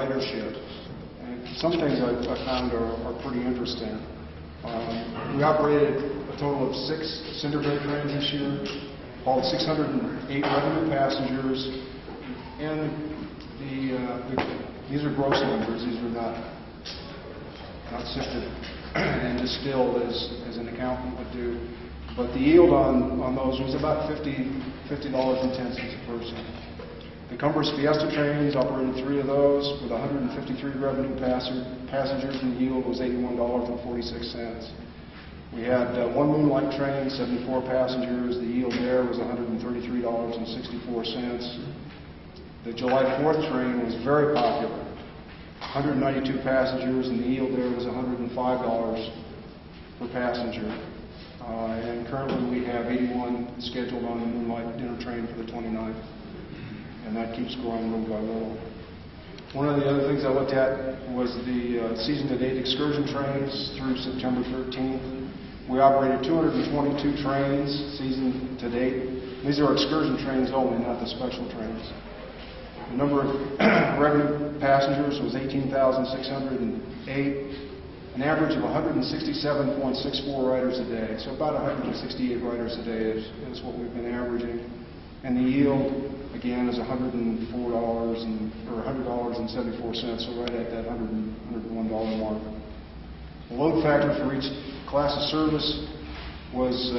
Ridership. And some things I found are pretty interesting. We operated a total of 6 cinder bed trains this year, hauled 608 revenue passengers, and these are gross numbers. These are not sifted and distilled as an accountant would do. But the yield on those was about $50.10 a person. The Cumbers Fiesta trains operated 3 of those with 153 revenue passengers, and the yield was $81.46. We had one Moonlight train, 74 passengers. The yield there was $133.64. The July 4th train was very popular, 192 passengers, and the yield there was $105 per passenger. And currently we have 81 scheduled on the Moonlight dinner train for the 29th. And that keeps growing little by little. One of the other things I looked at was the season-to-date excursion trains through September 13th. We operated 222 trains season-to-date. These are excursion trains only, not the special trains. The number of revenue passengers was 18,608, an average of 167.64 riders a day. So about 168 riders a day is what we've been averaging. And the yield, again, is $104 or $100.74, so right at that $101 mark. The load factor for each class of service was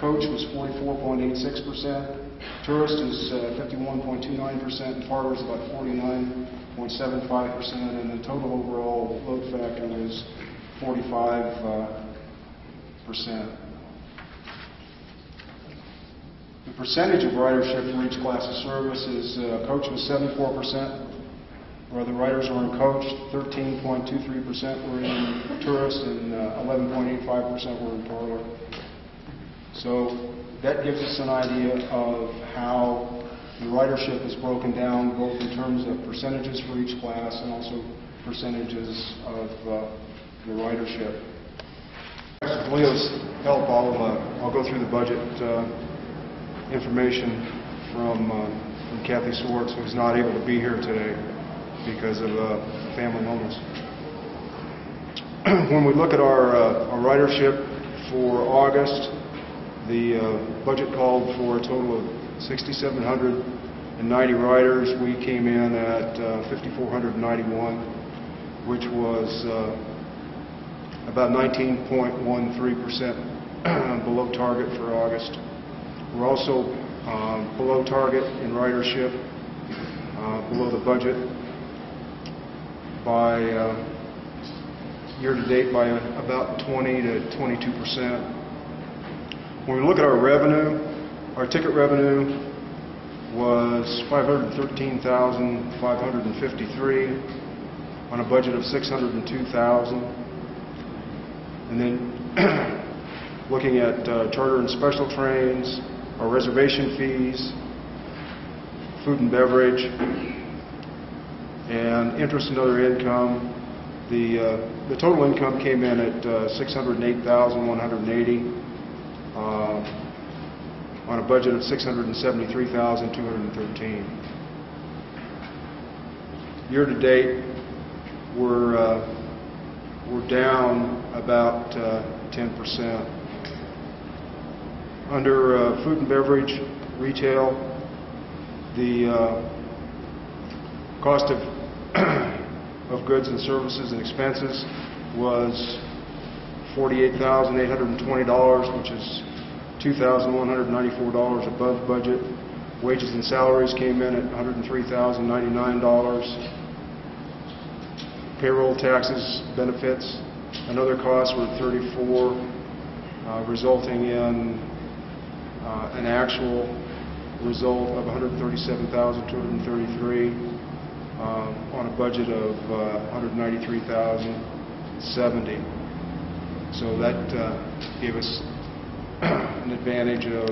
coach was 44.86%, tourist is 51.29%, and parlor is about 49.75%, and the total overall load factor was 45%. The percentage of ridership for each class of service is coach was 74%, where the riders were in coach, 13.23% were in tourist, and 11.85% were in parlor. So that gives us an idea of how the ridership is broken down, both in terms of percentages for each class and also percentages of the ridership. With Leo's help, I'll go through the budget information from Kathy Swartz, who's not able to be here today because of family illness. When we look at our ridership for August, the budget called for a total of 6,790 riders. We came in at 5,491, which was about 19.13% below target for August. We're also below target in ridership, below the budget by year-to-date by about 20 to 22%. When we look at our revenue, our ticket revenue was $513,553 on a budget of $602,000. And then looking at charter and special trains, our reservation fees, food and beverage, and interest and other income, the total income came in at $608,180 on a budget of $673,213. Year to date, we're down about 10%. Under food and beverage retail, the cost of goods and services and expenses was $48,820, which is $2,194 above budget. Wages and salaries came in at $103,099. Payroll, taxes, benefits, and other costs were $34, resulting in an actual result of $137,233 on a budget of $193,070. So that gave us an advantage of